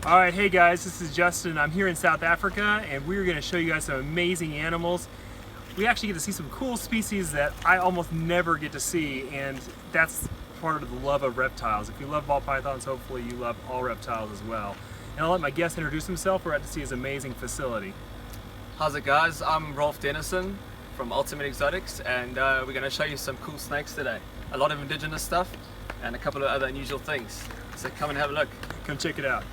Alright, hey guys, this is Justin. I'm here in South Africa and we're going to show you guys some amazing animals. We actually get to see some cool species that I almost never get to see, and that's part of the love of reptiles. If you love ball pythons, hopefully you love all reptiles as well. And I'll let my guest introduce himself. We're out to see his amazing facility. How's it, guys? I'm Rolf Dennison from Ultimate Exotics, and we're going to show you some cool snakes today. A lot of indigenous stuff and a couple of other unusual things. So come and have a look. Come check it out.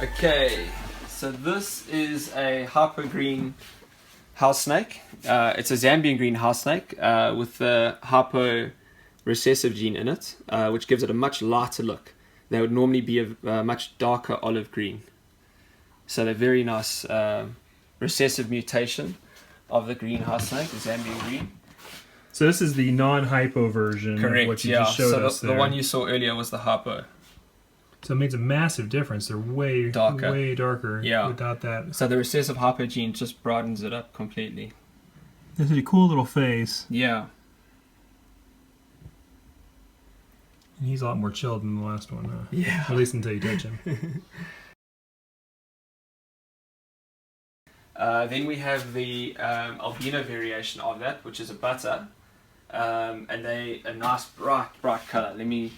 Okay, so this is a hyper green house snake. It's a Zambian green house snake with the hypo recessive gene in it, which gives it a much lighter look. They would normally be a much darker olive green. So they're very nice recessive mutation of the green house snake, the Zambian green. So this is the non-hypo version. Correct, of what you yeah. just showed So us the one you saw earlier was the hypo. So it makes a massive difference. They're way darker without that. So the recessive hypo gene just brightens it up completely. This is a cool little face. Yeah. And he's a lot more chilled than the last one, huh? Yeah. At least until you touch him. Then we have the albino variation of that, which is a butter. And they a nice bright color. Let me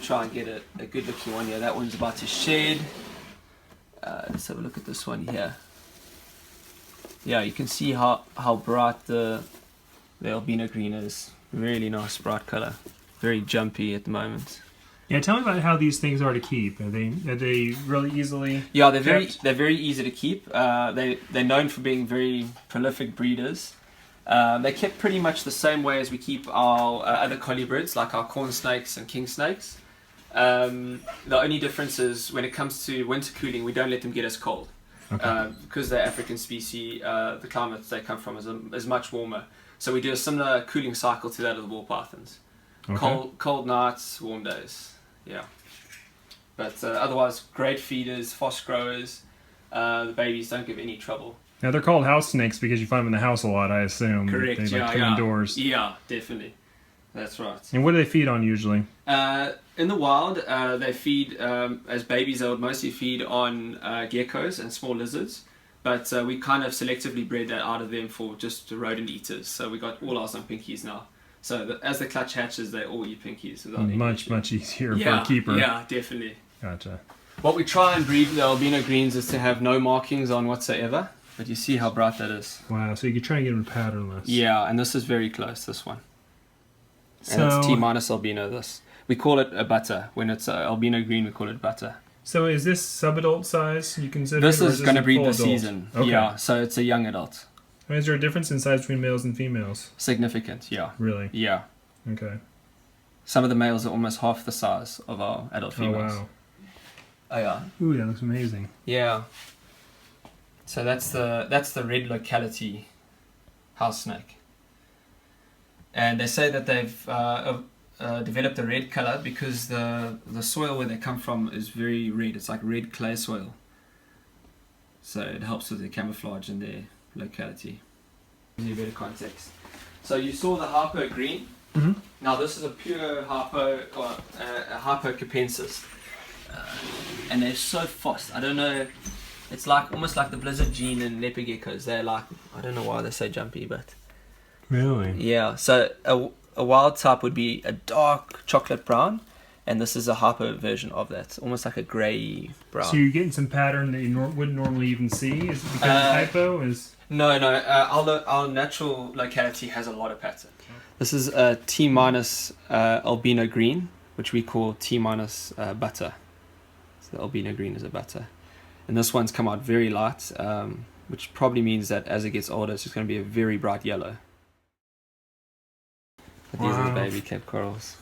try and get a good looking one here. That one's about to shed. Let's have a look at this one here. Yeah, you can see how bright the albino green is. Really nice bright color. Very jumpy at the moment. Yeah, tell me about how these things are to keep. Are they really easily? Yeah, they're very easy to keep. They're known for being very prolific breeders. They're kept pretty much the same way as we keep our other colubrids, like our corn snakes and king snakes. The only difference is when it comes to winter cooling, we don't let them get as cold. Okay. Because they're African species, the climate they come from is much warmer. So we do a similar cooling cycle to that of the ball pythons. Okay. Cold nights, warm days. Yeah. But otherwise, great feeders, fast growers. The babies don't give any trouble. Now they're called house snakes because you find them in the house a lot, I assume. Correct, they come indoors. Yeah, definitely. That's right. And what do they feed on usually? In the wild, they feed, as babies, they would mostly feed on geckos and small lizards. But we kind of selectively bred that out of them for just rodent eaters. So we got all ours on pinkies now. So as the clutch hatches, they all eat pinkies. Much easier for a keeper. Yeah, definitely. Gotcha. What we try and breed the albino greens is to have no markings on whatsoever. But you see how bright that is. Wow, so you can try and get them patternless. Yeah, and this is very close, this one. And it's T- albino, this. We call it a butter. When it's albino green, we call it butter. So is this sub-adult size you consider? This is going to breed this season. Okay. Yeah, so it's a young adult. Is there a difference in size between males and females? Significant, yeah. Really? Yeah. Okay. Some of the males are almost half the size of our adult females. Oh, wow. Oh, yeah. Ooh, that looks amazing. Yeah. So that's the red locality house snake. And they say that they've developed a red color because the soil where they come from is very red. It's like red clay soil. So it helps with their camouflage and their locality. Gives you a better context. So you saw the hypo green. Mm-hmm. Now this is a pure hypo, or a hypo capensis. And they're so fast. I don't know. It's like almost like the blizzard gene in leopard geckos. They're like, I don't know why they're so jumpy, but really, yeah. So a wild type would be a dark chocolate brown, and this is a hypo version of that, almost like a grey brown. So you're getting some pattern that you wouldn't normally even see. Is it because hypo is? No. Our natural locality has a lot of pattern. This is a T- albino green, which we call T- butter. So the albino green is a butter. And this one's come out very light, which probably means that as it gets older, it's just going to be a very bright yellow. But these are the baby Cape corals.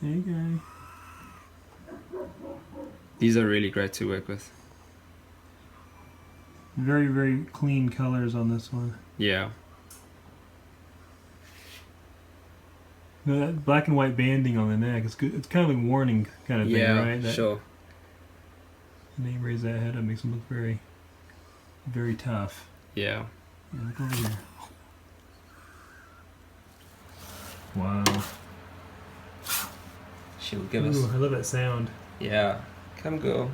There you go. These are really great to work with. Very clean colors on this one. Yeah. No, that black and white banding on the neck, it's good. It's kind of a warning kind of thing, right? Yeah, sure. And then you raise that head up, makes them look very Very tough. Yeah. Yeah, look over here. Wow. She'll give Ooh, us. I love that sound. Yeah. Come girl.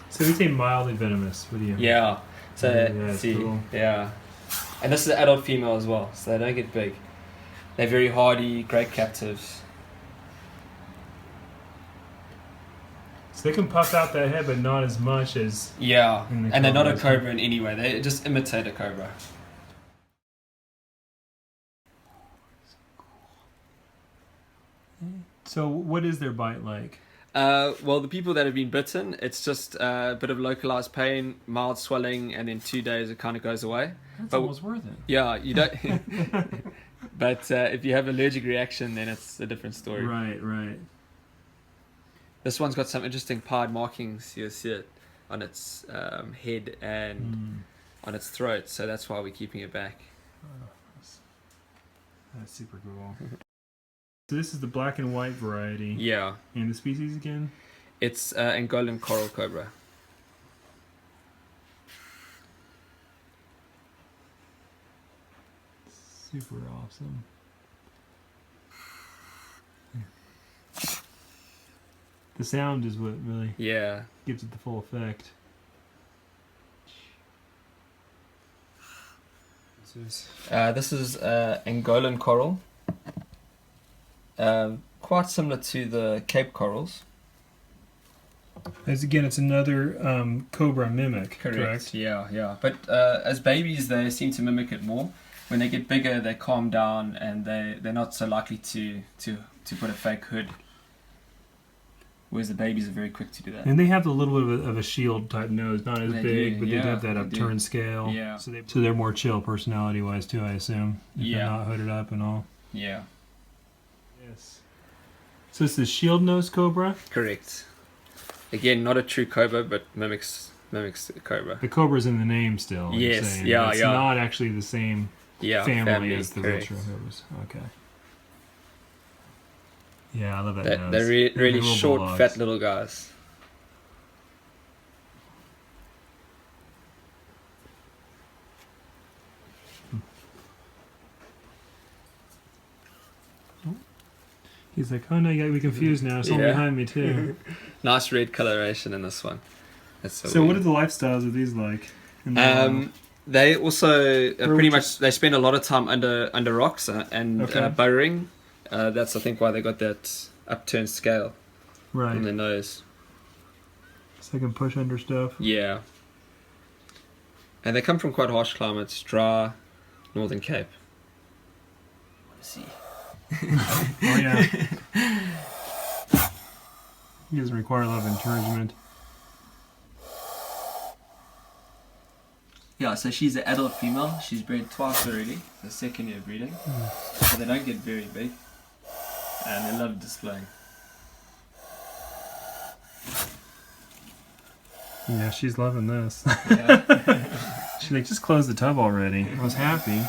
So we say mildly venomous. What do you? Yeah. So Yeah, see. cool. Yeah. And this is an adult female as well, so they don't get big. They're very hardy, great captives. So they can puff out that head, but not as much as. Yeah. And And they're not a cobra in any way. They just imitate a cobra. So what is their bite like? Well, the people that have been bitten, it's just a bit of localized pain, mild swelling, and in 2 days it kind of goes away. That's But- almost worth it. Yeah, you don't. But if you have allergic reaction, then it's a different story. Right, right. This one's got some interesting pied markings. You'll see it on its head and on its throat, so that's why we're keeping it back. That's super cool. So this is the black and white variety. Yeah, And the species again? it's Angolan coral cobra. Super awesome. The sound is what really Yeah. gives it the full effect. This is Angolan coral. Quite similar to the Cape corals. As again, it's another cobra mimic, correct? Yeah, yeah. But as babies, they seem to mimic it more. When they get bigger, they calm down and they're not so likely to put a fake hood. Whereas the babies are very quick to do that. And they have a little bit of a shield type nose, not as They big, do, but yeah, they have that they do. upturned scale. Yeah. So they're more chill personality wise too, I assume. If Yeah. they're not hooded up and all. Yeah. Yes. So it's the shield nose cobra. Correct. Again, not a true cobra, but mimics a cobra. The cobra's in the name still. you're Yes, saying, yeah, but it's yeah. not actually the same Yeah, family as the correct. retro cobras. Okay. Yeah, I love that They're nose. really Little short, bulldogs. fat little guys. He's like, oh no, you got me confused now. There's one Yeah. behind me too. Nice red coloration in this one. That's So what are the lifestyles of these like? in the wild? They also pretty would much they spend a lot of time under rocks and Okay. burrowing. That's I think why they got that upturned scale Right. on their nose. So they can push under stuff. Yeah. And they come from quite harsh climates, dry, Northern Cape. Let's see. Oh yeah. He doesn't require a lot of encouragement. Yeah, so she's an adult female. She's bred twice already, the second year breeding. So they don't get very big. And they love displaying. Yeah, she's loving this. Yeah. She's like, just close the tub already. I was happy.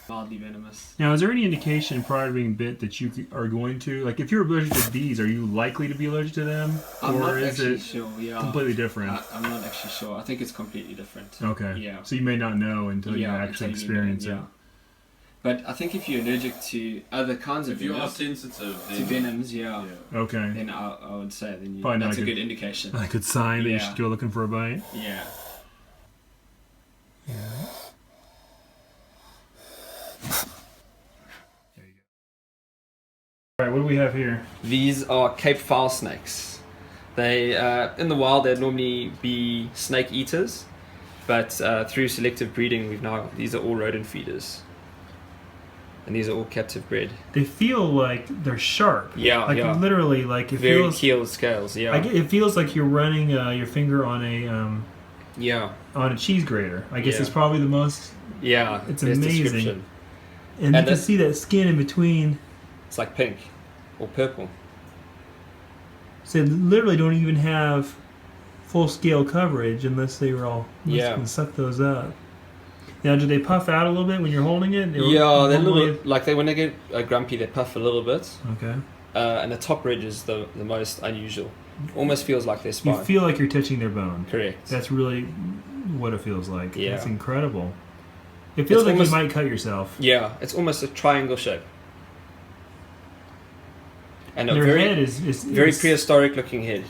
Mildly venomous. Now, is there any indication prior to being bit that you are going to, like, if you're allergic to these, are you likely to be allergic to them? I'm or not is actually it sure. Yeah. completely different? I'm not actually sure. I think it's completely different. Okay. Yeah. So you may not know until you Yeah, actually until you experience know, it. yeah. But I think if you're allergic to other kinds of If you are venoms, sensitive, to then venoms, yeah, Okay. then I would say then Probably not that's a good- good indication. Like a good sign that you Yeah. should go looking for a bite. Yeah. All right, what do we have here? These are Cape fowl snakes. They in the wild they'd normally be snake eaters, but through selective breeding these are all rodent feeders, and these are all captive bred. They feel like they're sharp. Yeah, Like yeah. literally, like it Very feels. keeled scales. Yeah, It feels like you're running your finger on yeah, a cheese grater. I guess Yeah. it's probably the most. yeah. It's best amazing. description. And And you can this- see that skin in between. It's like pink or purple. So they literally don't even have full scale coverage unless they were all. Yeah. Can suck those up. Now, do they puff out a little bit when you're holding it? Yeah, they're normally- little, like when they get grumpy, they puff a little bit, Okay. and the top ridge is the most unusual. Almost feels like their spine. You feel like you're touching their bone. Correct. That's really what it feels like. Yeah. It's incredible. It feels like almost, you might cut yourself. Yeah, it's almost a triangle shape. And Their head is very prehistoric looking head.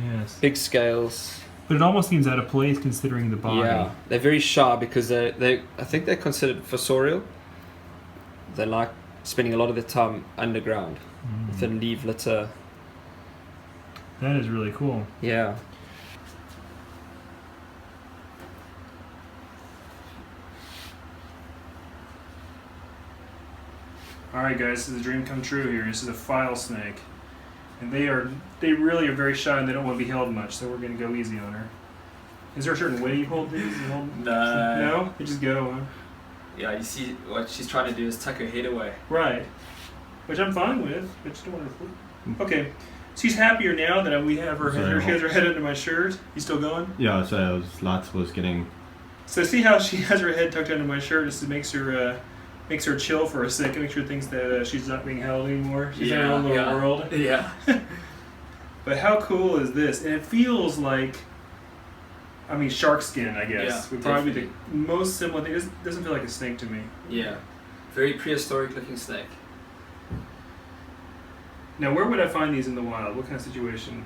Yes. Big scales. But it almost seems out of place considering the body. Yeah, they're very shy because I think they're considered fossorial. They like spending a lot of their time underground with a leaf litter. That is really cool. Yeah. Alright guys, this is a dream come true here. This is a file snake. And they really are very shy and they don't want to be held much, so we're going to go easy on her. Is there a certain way you hold these? No. No? You just go, huh? Yeah, you see what she's trying to do is tuck her head away. Right. Which I'm fine with. I just don't want her to flip. Okay. She's happier now that we have her head. She has her head under my shirt. You still going? Yeah, so Lats was getting... So see how she has her head tucked under my shirt? This makes her chill for a second. Makes her thinks that she's not being held anymore. She's in her own little world. Yeah. But how cool is this? And it feels like, I mean, shark skin, I guess. Yeah, would probably be the most similar thing. It doesn't feel like a snake to me. Yeah. Very prehistoric looking snake. Now, where would I find these in the wild? What kind of situation?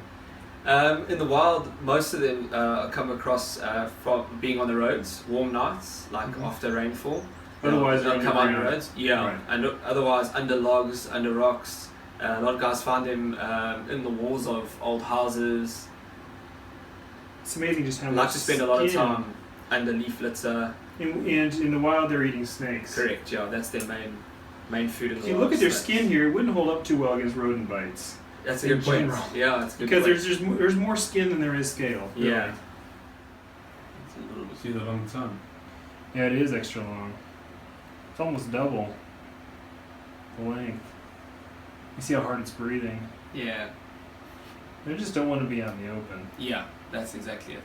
In the wild, most of them come across from being on the roads, warm nights, like after rainfall. Otherwise, they'll come on the roads. Yeah, right. And otherwise under logs, under rocks. A lot of guys find them in the walls of old houses. It's amazing just how much Like to spend a lot of skin. time under leaf litter. And in the wild, they're eating snakes. Correct. Yeah, that's their main food in the If you wild. look at their snakes. skin here, it wouldn't hold up too well against rodent bites. That's a in good point. general. Yeah, that's a good Because point. there's more skin than there is scale. Really. Yeah. See the long tongue? Yeah, it is extra long. It's almost double the length. You see how hard it's breathing. Yeah. They just don't want to be out in the open. Yeah, that's exactly it.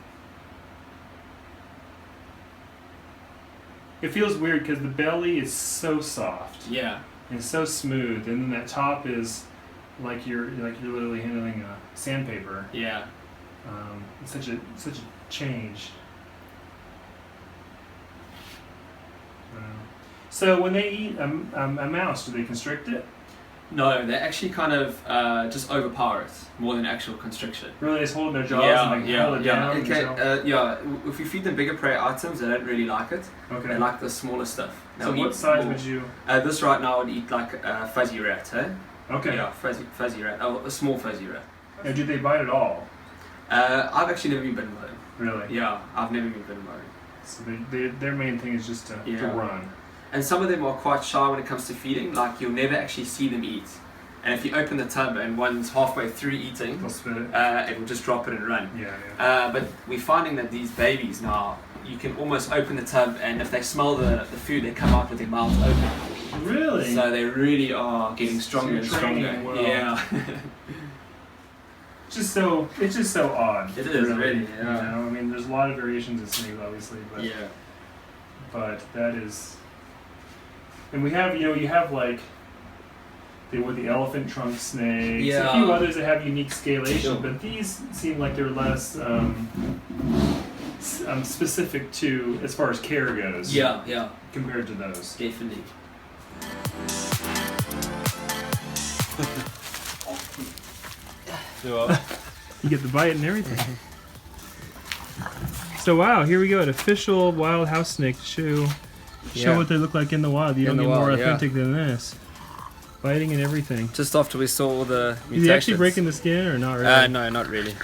It feels weird because the belly is so soft Yeah. and so smooth, and then that top is like you're literally handling sandpaper. Yeah. It's such a change. So when they eat a mouse, do they constrict it? No, they actually kind of just overpower it more than actual constriction. Really, just hold their jaws and hold it down? Okay, if you feed them bigger prey items, they don't really like it. Okay. They like the smaller stuff. So what size would you? This right now would eat like a fuzzy rat, eh? Okay. Yeah, fuzzy rat. Oh, a small fuzzy rat. Now, do they bite at all? I've actually never been bitten by them. Really? Yeah, I've never been bitten by them. So their main thing is just to run. And some of them are quite shy when it comes to feeding. Like you'll never actually see them eat. And if you open the tub and one's halfway through eating, They'll spit it. it will just drop it and run. Yeah. But we're finding that these babies now, you can almost open the tub and if they smell the food, they come out with their mouths open. Really? So they really are getting stronger and So you're training stronger. them well. Yeah. It's just so odd. It is, really, yeah. You know, I mean, there's a lot of variations in snakes, obviously, but Yeah. but that is, and we have, you have like the elephant trunk snakes, Yeah. a few others that have unique scalation, Sure. but these seem like they're less specific to as far as care goes. Yeah, Compared to those. definitely. You get the bite and everything. So wow, here we go, an official wild house snake to show Yeah. what they look like in the wild. You In don't the get more wild, yeah. authentic than this. Biting and everything. Just after we saw all the mutations. Is he actually breaking the skin or not really? No, not really.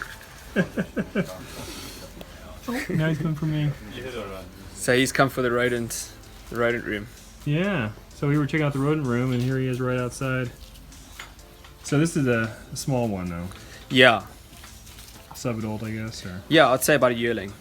Now he's coming for me. So he's come for the rodent room. Yeah. So we were checking out the rodent room, and here he is right outside. So this is a small one, though. Yeah. Sub-adult, I guess, or Yeah, I'd say about a yearling.